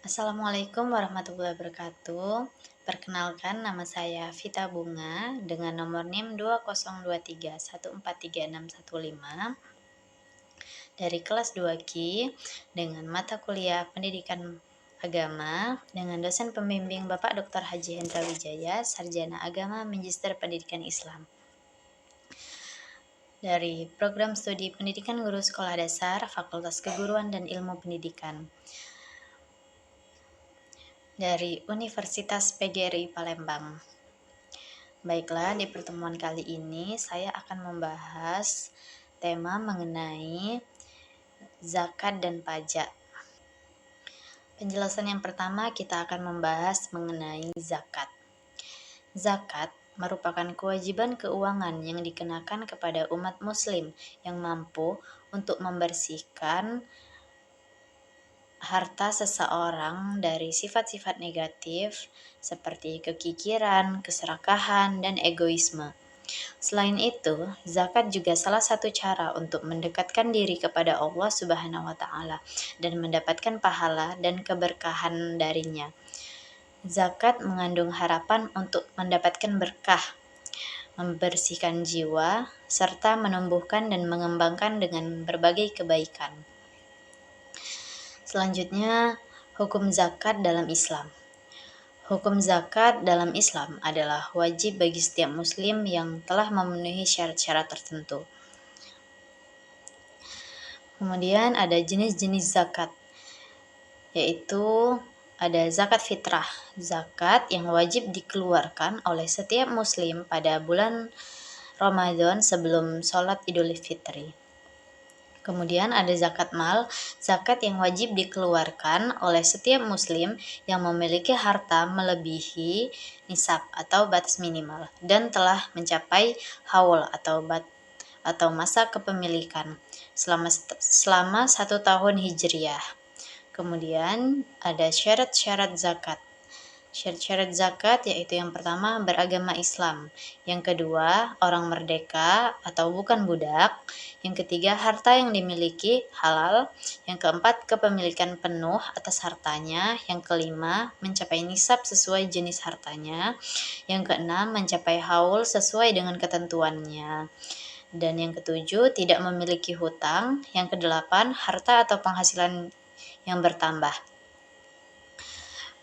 Assalamualaikum warahmatullahi wabarakatuh. Perkenalkan, nama saya Vita Bunga dengan nomor NIM 2023143615 dari kelas 2Q dengan mata kuliah Pendidikan Agama dengan dosen pembimbing Bapak Dr. Haji Hendra Wijaya, Sarjana Agama Magister Pendidikan Islam. Dari Program Studi Pendidikan Guru Sekolah Dasar, Fakultas Keguruan dan Ilmu Pendidikan. Dari Universitas PGRI Palembang. Baiklah, di pertemuan kali ini saya akan membahas tema mengenai zakat dan pajak. Penjelasan yang pertama, kita akan membahas mengenai zakat. Zakat merupakan kewajiban keuangan yang dikenakan kepada umat muslim yang mampu untuk membersihkan harta seseorang dari sifat-sifat negatif seperti kekikiran, keserakahan, dan egoisme. Selain itu, zakat juga salah satu cara untuk mendekatkan diri kepada Allah Subhanahu wa taala dan mendapatkan pahala dan keberkahan darinya. Zakat mengandung harapan untuk mendapatkan berkah, membersihkan jiwa, serta menumbuhkan dan mengembangkan dengan berbagai kebaikan. Selanjutnya, hukum zakat dalam Islam. Hukum zakat dalam Islam adalah wajib bagi setiap muslim yang telah memenuhi syarat-syarat tertentu. Kemudian ada jenis-jenis zakat, yaitu ada zakat fitrah, zakat yang wajib dikeluarkan oleh setiap muslim pada bulan Ramadan sebelum sholat Idul Fitri. Kemudian ada zakat mal, zakat yang wajib dikeluarkan oleh setiap muslim yang memiliki harta melebihi nisab atau batas minimal dan telah mencapai haul atau masa kepemilikan selama 1 tahun hijriah. Kemudian ada syarat-syarat zakat. Syarat-syarat zakat yaitu yang pertama beragama Islam, yang kedua orang merdeka atau bukan budak, yang ketiga harta yang dimiliki halal, yang keempat kepemilikan penuh atas hartanya, yang kelima mencapai nisab sesuai jenis hartanya, yang keenam mencapai haul sesuai dengan ketentuannya, dan yang ketujuh tidak memiliki hutang, yang kedelapan harta atau penghasilan yang bertambah.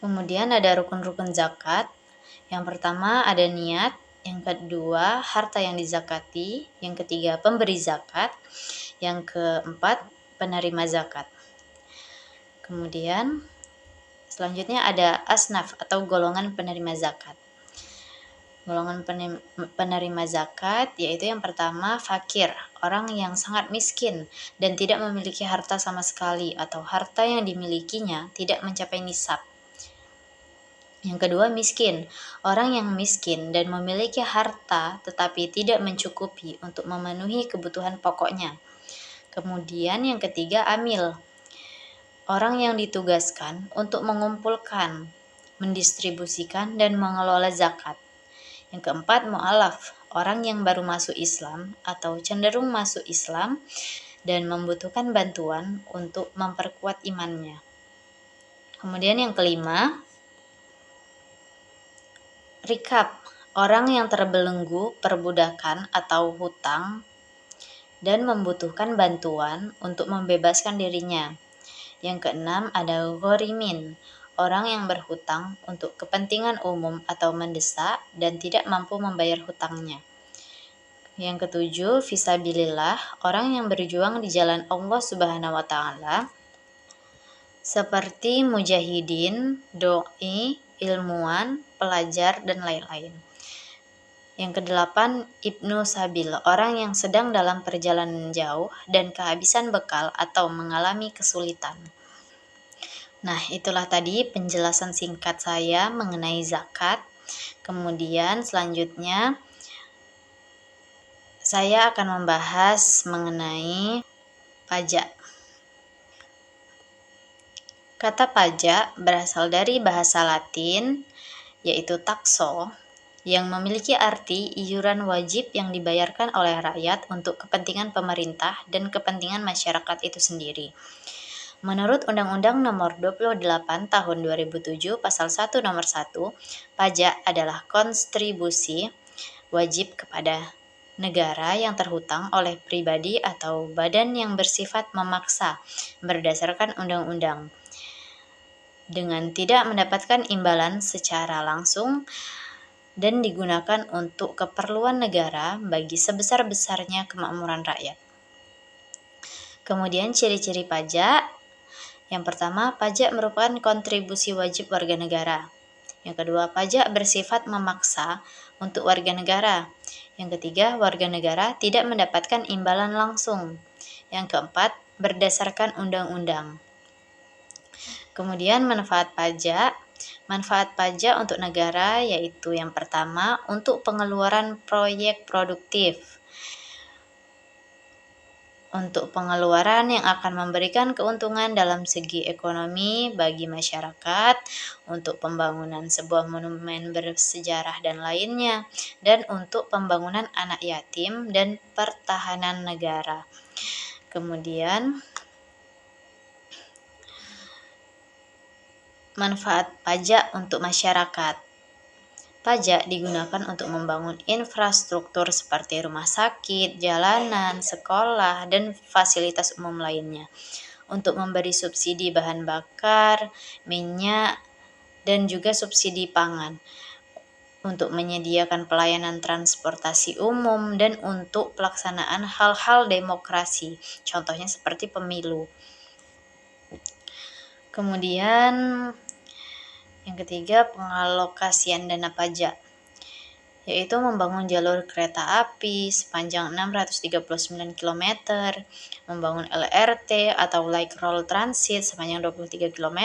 Kemudian ada rukun-rukun zakat. Yang pertama ada niat, yang kedua harta yang dizakati, yang ketiga pemberi zakat, yang keempat penerima zakat. Kemudian selanjutnya ada asnaf atau golongan penerima zakat. Golongan penerima zakat yaitu yang pertama fakir, orang yang sangat miskin dan tidak memiliki harta sama sekali atau harta yang dimilikinya tidak mencapai nisab. Yang kedua miskin, orang yang miskin dan memiliki harta tetapi tidak mencukupi untuk memenuhi kebutuhan pokoknya. Kemudian yang ketiga amil, orang yang ditugaskan untuk mengumpulkan, mendistribusikan dan mengelola zakat. Yang keempat mu'alaf, orang yang baru masuk Islam atau cenderung masuk Islam dan membutuhkan bantuan untuk memperkuat imannya. Kemudian yang kelima rikab, orang yang terbelenggu perbudakan atau hutang dan membutuhkan bantuan untuk membebaskan dirinya. Yang keenam ada ghorimin, orang yang berhutang untuk kepentingan umum atau mendesak dan tidak mampu membayar hutangnya. Yang ketujuh fisabilillah, orang yang berjuang di jalan Allah Subhanahu wa taala seperti mujahidin, doi, ilmuwan, pelajar, dan lain-lain. Yang kedelapan, ibnu sabil, orang yang sedang dalam perjalanan jauh dan kehabisan bekal atau mengalami kesulitan. Nah, itulah tadi penjelasan singkat saya mengenai zakat. Kemudian selanjutnya saya akan membahas mengenai pajak. Kata pajak berasal dari bahasa Latin, yaitu taxo, yang memiliki arti iuran wajib yang dibayarkan oleh rakyat untuk kepentingan pemerintah dan kepentingan masyarakat itu sendiri. Menurut Undang-Undang Nomor 28 Tahun 2007 Pasal 1 Nomor 1, pajak adalah kontribusi wajib kepada negara yang terhutang oleh pribadi atau badan yang bersifat memaksa berdasarkan undang-undang dengan tidak mendapatkan imbalan secara langsung dan digunakan untuk keperluan negara bagi sebesar-besarnya kemakmuran rakyat. Kemudian ciri-ciri pajak. Yang pertama, pajak merupakan kontribusi wajib warga negara. Yang kedua, pajak bersifat memaksa untuk warga negara. Yang ketiga, warga negara tidak mendapatkan imbalan langsung. Yang keempat, berdasarkan undang-undang. Kemudian manfaat pajak. Manfaat pajak untuk negara yaitu yang pertama, untuk pengeluaran proyek produktif. Untuk pengeluaran yang akan memberikan keuntungan dalam segi ekonomi bagi masyarakat, untuk pembangunan sebuah monumen bersejarah dan lainnya, dan untuk pembangunan anak yatim dan pertahanan negara. Kemudian, manfaat pajak untuk masyarakat. Pajak digunakan untuk membangun infrastruktur seperti rumah sakit, jalanan, sekolah, dan fasilitas umum lainnya. Untuk memberi subsidi bahan bakar, minyak, dan juga subsidi pangan. Untuk menyediakan pelayanan transportasi umum dan untuk pelaksanaan hal-hal demokrasi, contohnya seperti pemilu. Kemudian yang ketiga, pengalokasian dana pajak, yaitu membangun jalur kereta api sepanjang 639 km, membangun LRT atau Light Rail Transit sepanjang 23 km,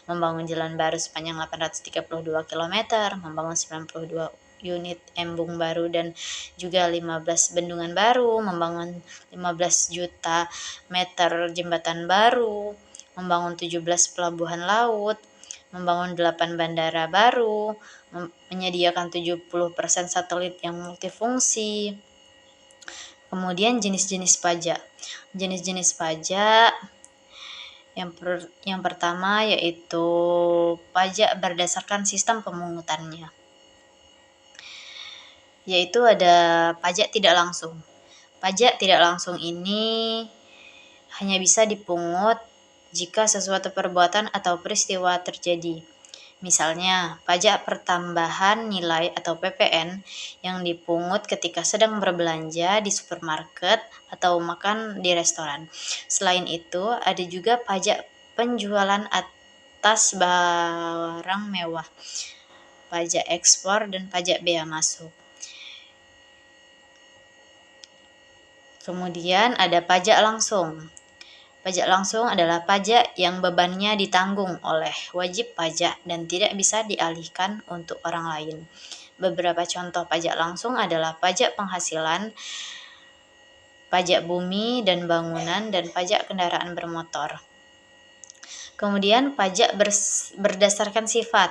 membangun jalan baru sepanjang 832 km, membangun 92 unit embung baru dan juga 15 bendungan baru, membangun 15 juta meter jembatan baru, membangun 17 pelabuhan laut, membangun 8 bandara baru, menyediakan 70% satelit yang multifungsi. Kemudian jenis-jenis pajak. Jenis-jenis pajak yang pertama yaitu pajak berdasarkan sistem pemungutannya. Yaitu ada pajak tidak langsung. Pajak tidak langsung ini hanya bisa dipungut jika sesuatu perbuatan atau peristiwa terjadi. Misalnya, pajak pertambahan nilai atau PPN yang dipungut ketika sedang berbelanja di supermarket atau makan di restoran. Selain itu, ada juga pajak penjualan atas barang mewah, pajak ekspor, dan pajak bea masuk. Kemudian ada pajak langsung. Pajak langsung adalah pajak yang bebannya ditanggung oleh wajib pajak dan tidak bisa dialihkan untuk orang lain. Beberapa contoh pajak langsung adalah pajak penghasilan, pajak bumi dan bangunan, dan pajak kendaraan bermotor. Kemudian pajak berdasarkan sifat,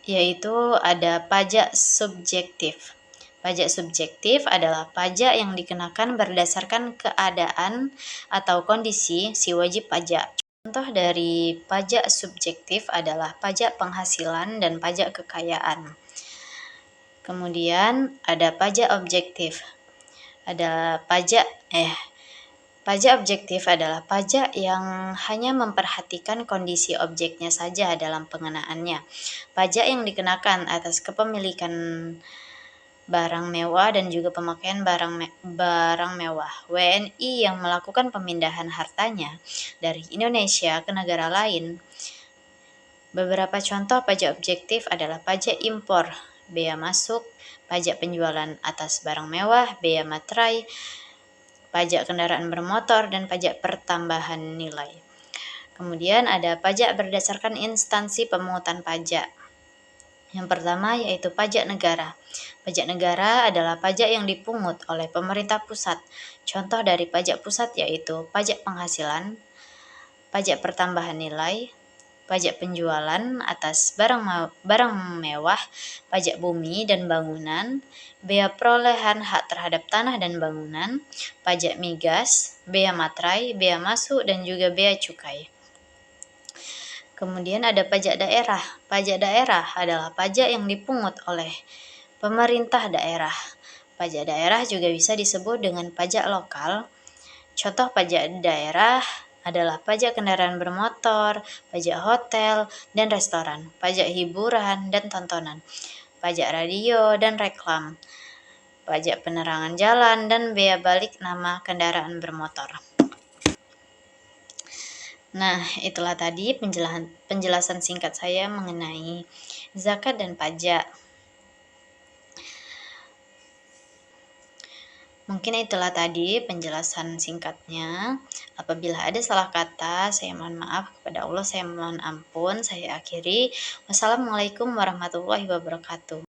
yaitu ada pajak subjektif. Pajak subjektif adalah pajak yang dikenakan berdasarkan keadaan atau kondisi si wajib pajak. Contoh dari pajak subjektif adalah pajak penghasilan dan pajak kekayaan. Kemudian ada pajak objektif. Pajak objektif adalah pajak yang hanya memperhatikan kondisi objeknya saja dalam pengenaannya. Pajak yang dikenakan atas kepemilikan barang mewah dan juga pemakaian barang mewah. WNI yang melakukan pemindahan hartanya dari Indonesia ke negara lain. Beberapa contoh pajak objektif adalah pajak impor, bea masuk, pajak penjualan atas barang mewah, bea materai, pajak kendaraan bermotor, dan pajak pertambahan nilai. Kemudian ada pajak berdasarkan instansi pemungutan pajak. Yang pertama yaitu pajak negara. Pajak negara adalah pajak yang dipungut oleh pemerintah pusat. Contoh dari pajak pusat yaitu pajak penghasilan, pajak pertambahan nilai, pajak penjualan atas barang mewah, pajak bumi dan bangunan, bea perolehan hak terhadap tanah dan bangunan, pajak migas, bea materai, bea masuk, dan juga bea cukai. Kemudian ada pajak daerah. Pajak daerah adalah pajak yang dipungut oleh pemerintah daerah. Pajak daerah juga bisa disebut dengan pajak lokal. Contoh pajak daerah adalah pajak kendaraan bermotor, pajak hotel dan restoran, pajak hiburan dan tontonan, pajak radio dan reklam, pajak penerangan jalan, dan bea balik nama kendaraan bermotor. Nah, itulah tadi penjelasan singkat saya mengenai zakat dan pajak. Mungkin itulah tadi penjelasan singkatnya. Apabila ada salah kata, saya mohon maaf kepada Allah, saya mohon ampun. Saya akhiri. Wassalamualaikum warahmatullahi wabarakatuh.